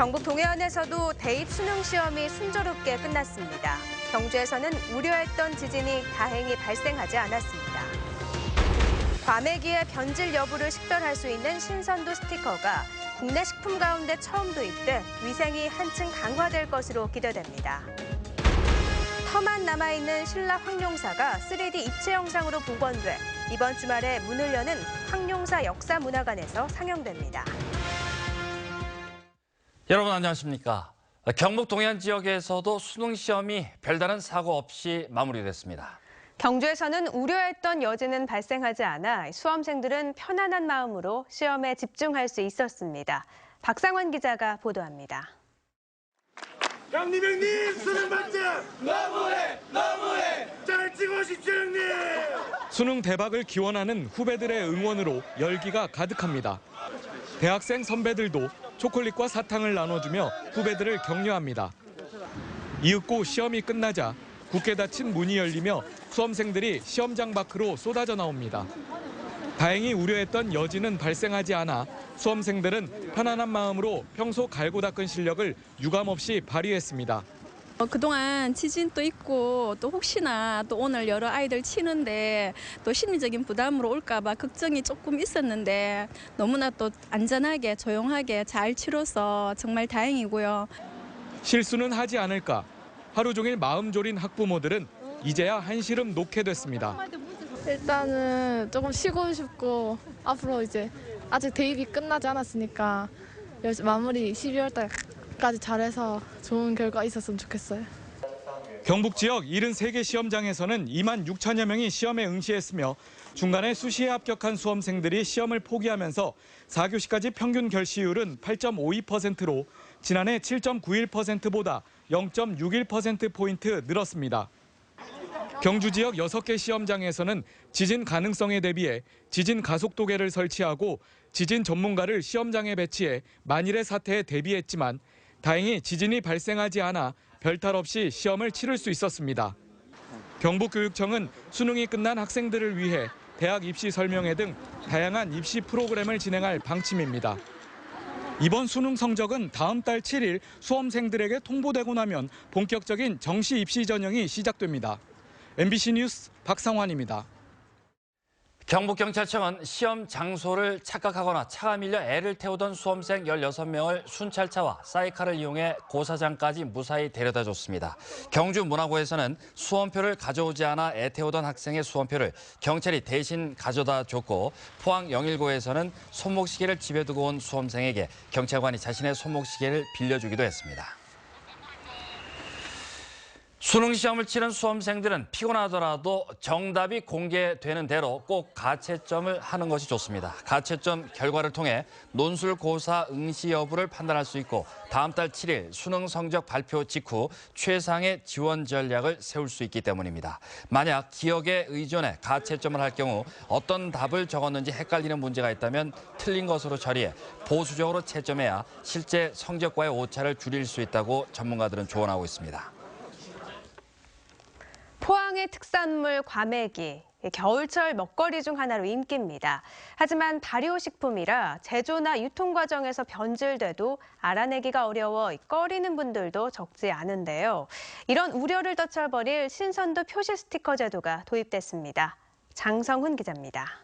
경북 동해안에서도 대입 수능 시험이 순조롭게 끝났습니다. 경주에서는 우려했던 지진이 다행히 발생하지 않았습니다. 과메기의 변질 여부를 식별할 수 있는 신선도 스티커가 국내 식품 가운데 처음 도입돼 위생이 한층 강화될 것으로 기대됩니다. 터만 남아있는 신라 황룡사가 3D 입체 영상으로 복원돼 이번 주말에 문을 여는 황룡사 역사문화관에서 상영됩니다. 여러분 안녕하십니까? 경북 동해안 지역에서도 수능 시험이 별다른 사고 없이 마무리됐습니다. 경주에서는 우려했던 여지는 발생하지 않아 수험생들은 편안한 마음으로 시험에 집중할 수 있었습니다. 박상원 기자가 보도합니다. 형님 수능 받자! 너무해! 잘 치고 오십시오 형님! 수능 대박을 기원하는 후배들의 응원으로 열기가 가득합니다. 대학생 선배들도 초콜릿과 사탕을 나눠주며 후배들을 격려합니다. 이윽고 시험이 끝나자 굳게 닫힌 문이 열리며 수험생들이 시험장 밖으로 쏟아져 나옵니다. 다행히 우려했던 여지는 발생하지 않아 수험생들은 편안한 마음으로 평소 갈고 닦은 실력을 유감없이 발휘했습니다. 그동안 지진도 있고 또 혹시나 또 오늘 여러 아이들 치는데 또 심리적인 부담으로 올까 봐 걱정이 조금 있었는데 너무나 또 안전하게 조용하게 잘 치러서 정말 다행이고요. 실수는 하지 않을까. 하루 종일 마음 졸인 학부모들은 이제야 한시름 놓게 됐습니다. 일단은 조금 쉬고 싶고 앞으로 이제 아직 대입이 끝나지 않았으니까 마무리 12월 달까지 잘해서 좋은 결과 있었으면 좋겠어요. 경북 지역 73개 시험장에서는 2만 6천여 명이 시험에 응시했으며 중간에 수시에 합격한 수험생들이 시험을 포기하면서 4교시까지 평균 결시율은 8.52%로 지난해 7.91%보다 0.61%포인트 늘었습니다. 경주 지역 6개 시험장에서는 지진 가능성에 대비해 지진 가속도계를 설치하고 지진 전문가를 시험장에 배치해 만일의 사태에 대비했지만 다행히 지진이 발생하지 않아 별탈 없이 시험을 치를 수 있었습니다. 경북교육청은 수능이 끝난 학생들을 위해 대학 입시 설명회 등 다양한 입시 프로그램을 진행할 방침입니다. 이번 수능 성적은 다음 달 7일 수험생들에게 통보되고 나면 본격적인 정시 입시 전형이 시작됩니다. MBC 뉴스 박상환입니다. 경북경찰청은 시험 장소를 착각하거나 차가 밀려 애를 태우던 수험생 16명을 순찰차와 사이카를 이용해 고사장까지 무사히 데려다 줬습니다. 경주문화고에서는 수험표를 가져오지 않아 애 태우던 학생의 수험표를 경찰이 대신 가져다 줬고 포항 영일고에서는 손목시계를 집에 두고 온 수험생에게 경찰관이 자신의 손목시계를 빌려주기도 했습니다. 수능 시험을 치른 수험생들은 피곤하더라도 정답이 공개되는 대로 꼭 가채점을 하는 것이 좋습니다. 가채점 결과를 통해 논술고사 응시 여부를 판단할 수 있고 다음 달 7일 수능 성적 발표 직후 최상의 지원 전략을 세울 수 있기 때문입니다. 만약 기억에 의존해 가채점을 할 경우 어떤 답을 적었는지 헷갈리는 문제가 있다면 틀린 것으로 처리해 보수적으로 채점해야 실제 성적과의 오차를 줄일 수 있다고 전문가들은 조언하고 있습니다. 포항의 특산물 과메기, 겨울철 먹거리 중 하나로 인기입니다. 하지만 발효식품이라 제조나 유통 과정에서 변질돼도 알아내기가 어려워 꺼리는 분들도 적지 않은데요. 이런 우려를 떨쳐버릴 신선도 표시 스티커 제도가 도입됐습니다. 장성훈 기자입니다.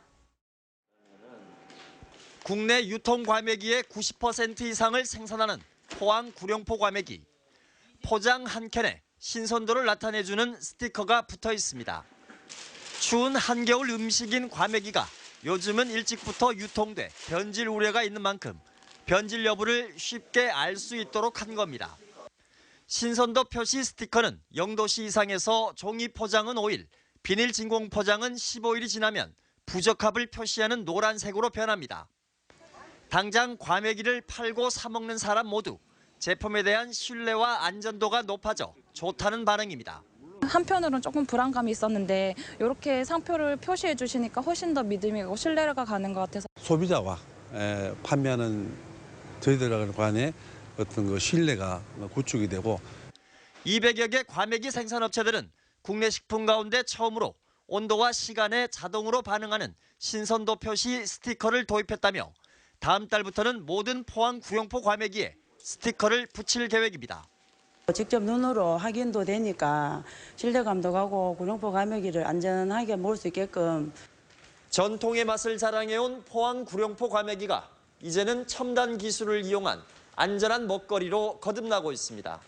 국내 유통 과메기의 90% 이상을 생산하는 포항 구룡포 과메기. 포장 한 켠에 신선도를 나타내주는 스티커가 붙어 있습니다. 추운 한겨울 음식인 과메기가 요즘은 일찍부터 유통돼 변질 우려가 있는 만큼 변질 여부를 쉽게 알 수 있도록 한 겁니다. 신선도 표시 스티커는 0도씨 이상에서 종이 포장은 5일, 비닐 진공 포장은 15일이 지나면 부적합을 표시하는 노란색으로 변합니다. 당장 과메기를 팔고 사 먹는 사람 모두 제품에 대한 신뢰와 안전도가 높아져 좋다는 반응입니다. 한편으로는 조금 불안감이 있었는데 이렇게 상표를 표시해 주시니까 훨씬 더 믿음이 가고 신뢰가 가는 것 같아서 소비자와 판매하는 저희들 간의 어떤 그 신뢰가 구축이 되고 200여 개 과메기 생산업체들은 국내 식품 가운데 처음으로 온도와 시간에 자동으로 반응하는 신선도 표시 스티커를 도입했다며 다음 달부터는 모든 포항 구룡포 과메기에 스티커를 붙일 계획입니다. 직접 눈으로 확인도 되니까 신뢰감도 가고 구룡포 과메기를 안전하게 먹을 수 있게끔. 전통의 맛을 자랑해온 포항 구룡포 과메기가 이제는 첨단 기술을 이용한 안전한 먹거리로 거듭나고 있습니다.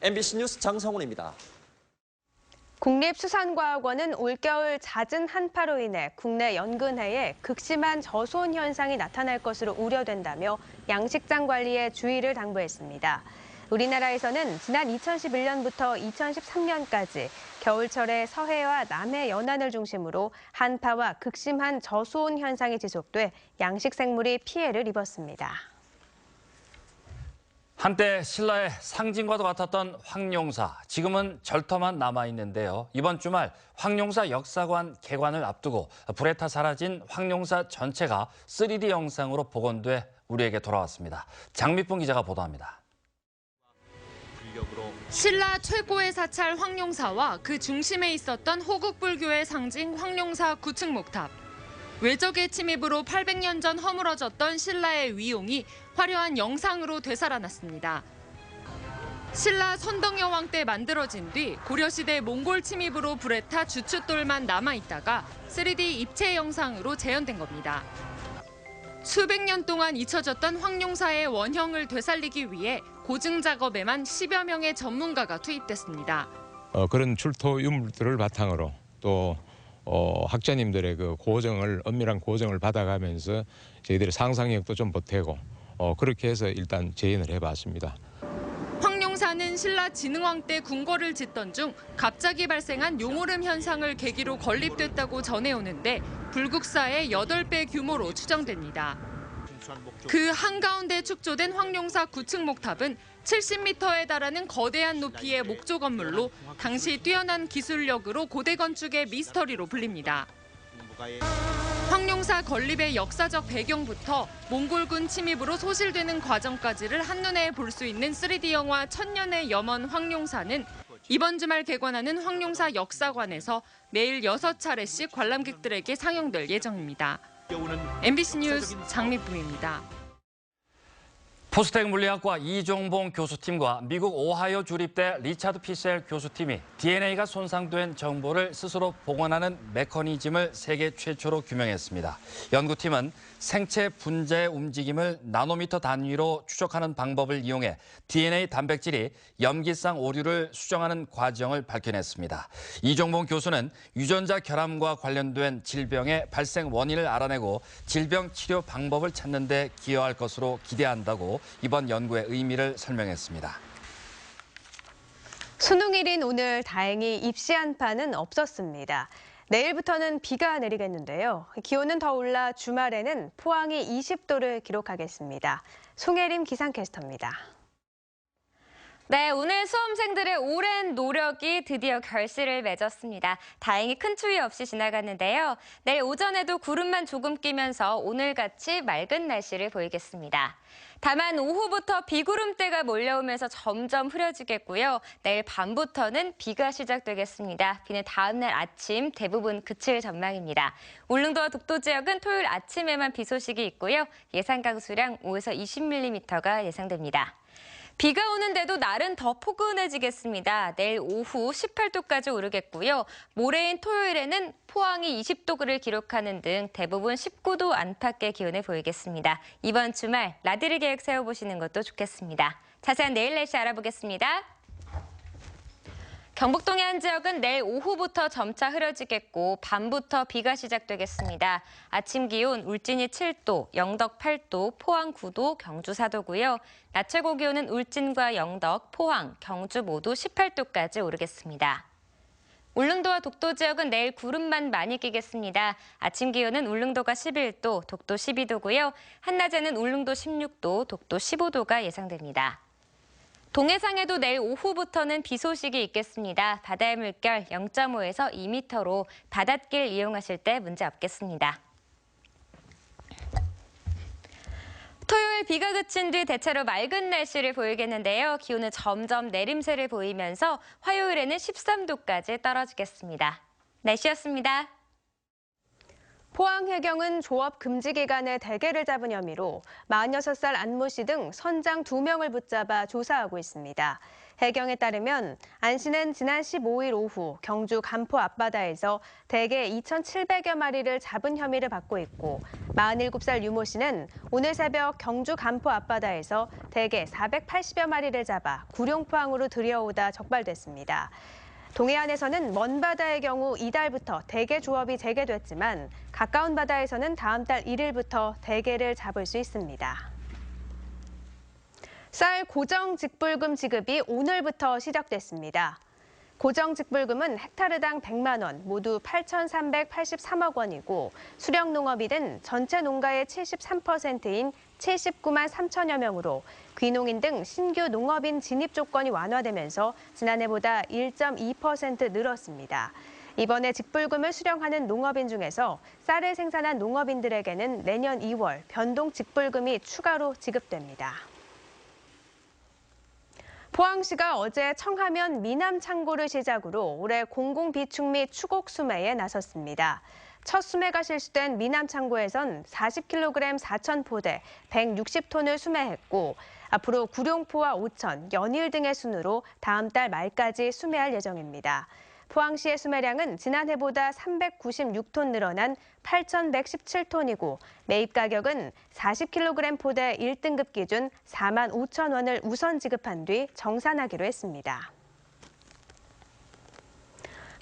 MBC 뉴스 장성훈입니다. 국립수산과학원은 올겨울 잦은 한파로 인해 국내 연근해에 극심한 저수온 현상이 나타날 것으로 우려된다며 양식장 관리에 주의를 당부했습니다. 우리나라에서는 지난 2011년부터 2013년까지 겨울철에 서해와 남해 연안을 중심으로 한파와 극심한 저수온 현상이 지속돼 양식생물이 피해를 입었습니다. 한때 신라의 상징과도 같았던 황룡사, 지금은 절터만 남아있는데요. 이번 주말 황룡사 역사관 개관을 앞두고 불에 타 사라진 황룡사 전체가 3D 영상으로 복원돼 우리에게 돌아왔습니다. 장미풍 기자가 보도합니다. 신라 최고의 사찰 황룡사와 그 중심에 있었던 호국불교의 상징 황룡사 9층 목탑. 외적의 침입으로 800년 전 허물어졌던 신라의 위용이 화려한 영상으로 되살아났습니다. 신라 선덕여왕 때 만들어진 뒤 고려시대 몽골 침입으로 불에 타 주춧돌만 남아있다가 3D 입체 영상으로 재현된 겁니다. 수백 년 동안 잊혀졌던 황룡사의 원형을 되살리기 위해 고증 작업에만 10여 명의 전문가가 투입됐습니다. 그런 출토 유물들을 바탕으로 또 학자님들의 그 엄밀한 고정을 받아가면서 저희들의 상상력도 좀 보태고 그렇게 해서 일단 재현을 해봤습니다. 황룡사는 신라 진흥왕 때 궁궐을 짓던 중 갑자기 발생한 용오름 현상을 계기로 건립됐다고 전해오는데 불국사의 8배 규모로 추정됩니다. 그 한가운데 축조된 황룡사 9층 목탑은 70m에 달하는 거대한 높이의 목조 건물로 당시 뛰어난 기술력으로 고대 건축의 미스터리로 불립니다. 황룡사 건립의 역사적 배경부터 몽골군 침입으로 소실되는 과정까지를 한눈에 볼 수 있는 3D 영화 천년의 염원 황룡사는 이번 주말 개관하는 황룡사 역사관에서 매일 6차례씩 관람객들에게 상영될 예정입니다. MBC 뉴스 장미쁨입니다. 포스텍 물리학과 이종봉 교수팀과 미국 오하이오 주립대 리차드 피셀 교수팀이 DNA가 손상된 정보를 스스로 복원하는 메커니즘을 세계 최초로 규명했습니다. 연구팀은 생체 분자의 움직임을 나노미터 단위로 추적하는 방법을 이용해 DNA 단백질이 염기성 오류를 수정하는 과정을 밝혀냈습니다. 이종봉 교수는 유전자 결함과 관련된 질병의 발생 원인을 알아내고 질병 치료 방법을 찾는 데 기여할 것으로 기대한다고 이번 연구의 의미를 설명했습니다. 수능일인 오늘 다행히 입시 한파는 없었습니다. 내일부터는 비가 내리겠는데요. 기온은 더 올라 주말에는 포항이 20도를 기록하겠습니다. 송혜림 기상캐스터입니다. 네, 오늘 수험생들의 오랜 노력이 드디어 결실을 맺었습니다. 다행히 큰 추위 없이 지나갔는데요. 내일 오전에도 구름만 조금 끼면서 오늘같이 맑은 날씨를 보이겠습니다. 다만 오후부터 비구름대가 몰려오면서 점점 흐려지겠고요. 내일 밤부터는 비가 시작되겠습니다. 비는 다음 날 아침 대부분 그칠 전망입니다. 울릉도와 독도 지역은 토요일 아침에만 비 소식이 있고요. 예상 강수량 5에서 20mm가 예상됩니다. 비가 오는데도 날은 더 포근해지겠습니다. 내일 오후 18도까지 오르겠고요. 모레인 토요일에는 포항이 20도를 기록하는 등 대부분 19도 안팎의 기온을 보이겠습니다. 이번 주말 나들이 계획 세워보시는 것도 좋겠습니다. 자세한 내일 날씨 알아보겠습니다. 경북동의 한 지역은 내일 오후부터 점차 흐려지겠고 밤부터 비가 시작되겠습니다. 아침 기온 울진이 7도, 영덕 8도, 포항 9도, 경주 4도고요. 낮 최고 기온은 울진과 영덕, 포항, 경주 모두 18도까지 오르겠습니다. 울릉도와 독도 지역은 내일 구름만 많이 끼겠습니다. 아침 기온은 울릉도가 11도, 독도 12도고요. 한낮에는 울릉도 16도, 독도 15도가 예상됩니다. 동해상에도 내일 오후부터는 비 소식이 있겠습니다. 바다의 물결 0.5에서 2m로 바닷길 이용하실 때 문제 없겠습니다. 토요일 비가 그친 뒤 대체로 맑은 날씨를 보이겠는데요. 기온은 점점 내림세를 보이면서 화요일에는 13도까지 떨어지겠습니다. 날씨였습니다. 포항해경은 조업 금지 기간에 대게를 잡은 혐의로 46살 안 모 씨 등 선장 2명을 붙잡아 조사하고 있습니다. 해경에 따르면 안 씨는 지난 15일 오후 경주 간포 앞바다에서 대게 2,700여 마리를 잡은 혐의를 받고 있고 47살 유 모 씨는 오늘 새벽 경주 간포 앞바다에서 대게 480여 마리를 잡아 구룡포항으로 들여오다 적발됐습니다. 동해안에서는 먼 바다의 경우 이달부터 대게 조업이 재개됐지만 가까운 바다에서는 다음 달 1일부터 대게를 잡을 수 있습니다. 쌀 고정직불금 지급이 오늘부터 시작됐습니다. 고정직불금은 헥타르당 100만 원, 모두 8,383억 원이고 수령농업인은 전체 농가의 73%인 79만 3천여 명으로 귀농인 등 신규 농업인 진입 조건이 완화되면서 지난해보다 1.2% 늘었습니다. 이번에 직불금을 수령하는 농업인 중에서 쌀을 생산한 농업인들에게는 내년 2월 변동 직불금이 추가로 지급됩니다. 포항시가 어제 청하면 미남 창고를 시작으로 올해 공공비축 및 추곡 수매에 나섰습니다. 첫 수매가 실시된 미남 창고에선 40kg 4,000포대 160톤을 수매했고 앞으로 구룡포와 오천, 연일 등의 순으로 다음 달 말까지 수매할 예정입니다. 포항시의 수매량은 지난해보다 396톤 늘어난 8,117톤이고 매입 가격은 40kg 포대 1등급 기준 4만 5천 원을 우선 지급한 뒤 정산하기로 했습니다.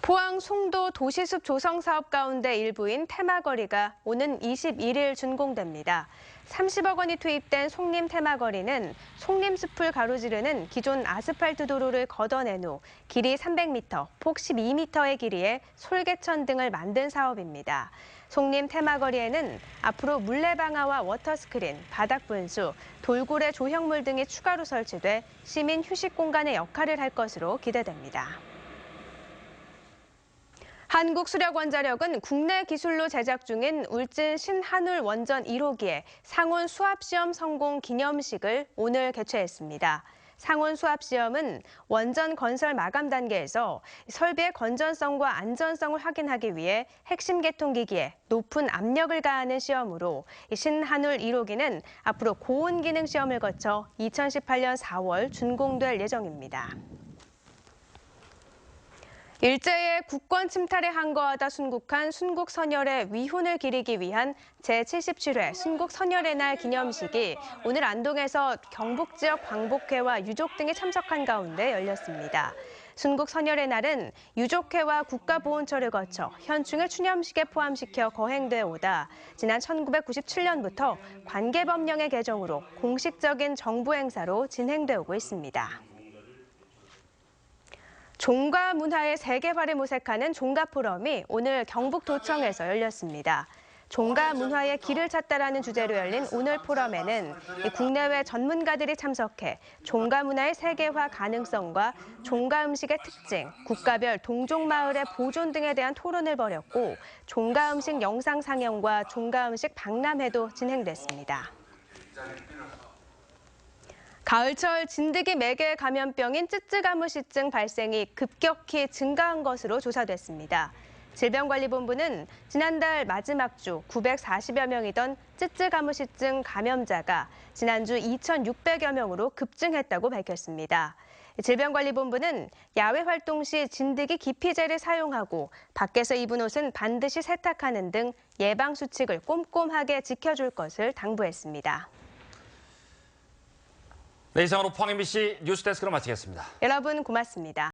포항 송도 도시숲 조성 사업 가운데 일부인 테마거리가 오는 21일 준공됩니다. 30억 원이 투입된 송림 테마거리는 송림숲을 가로지르는 기존 아스팔트 도로를 걷어낸 후 길이 300m, 폭 12m의 길이에 솔개천 등을 만든 사업입니다. 송림 테마거리에는 앞으로 물레방아와 워터스크린, 바닥 분수, 돌고래 조형물 등이 추가로 설치돼 시민 휴식 공간의 역할을 할 것으로 기대됩니다. 한국수력원자력은 국내 기술로 제작 중인 울진 신한울 원전 1호기의 상온 수압시험 성공 기념식을 오늘 개최했습니다. 상온 수압시험은 원전 건설 마감 단계에서 설비의 건전성과 안전성을 확인하기 위해 핵심 개통기기에 높은 압력을 가하는 시험으로 신한울 1호기는 앞으로 고온 기능 시험을 거쳐 2018년 4월 준공될 예정입니다. 일제의 국권 침탈에 항거하다 순국한 순국선열의 위훈을 기리기 위한 제77회 순국선열의 날 기념식이 오늘 안동에서 경북 지역 광복회와 유족 등이 참석한 가운데 열렸습니다. 순국선열의 날은 유족회와 국가보훈처를 거쳐 현충을 추념식에 포함시켜 거행돼 오다 지난 1997년부터 관계법령의 개정으로 공식적인 정부 행사로 진행돼 오고 있습니다. 종가 문화의 세계화를 모색하는 종가포럼이 오늘 경북도청에서 열렸습니다. 종가 문화의 길을 찾다라는 주제로 열린 오늘 포럼에는 국내외 전문가들이 참석해 종가 문화의 세계화 가능성과 종가 음식의 특징, 국가별 동종마을의 보존 등에 대한 토론을 벌였고 종가 음식 영상 상영과 종가 음식 박람회도 진행됐습니다. 가을철 진드기 매개 감염병인 쯔쯔가무시증 발생이 급격히 증가한 것으로 조사됐습니다. 질병관리본부는 지난달 마지막 주 940여 명이던 쯔쯔가무시증 감염자가 지난주 2,600여 명으로 급증했다고 밝혔습니다. 질병관리본부는 야외 활동 시 진드기 기피제를 사용하고 밖에서 입은 옷은 반드시 세탁하는 등 예방 수칙을 꼼꼼하게 지켜줄 것을 당부했습니다. 네, 이상으로 포항 MBC 뉴스데스크로 마치겠습니다. 여러분 고맙습니다.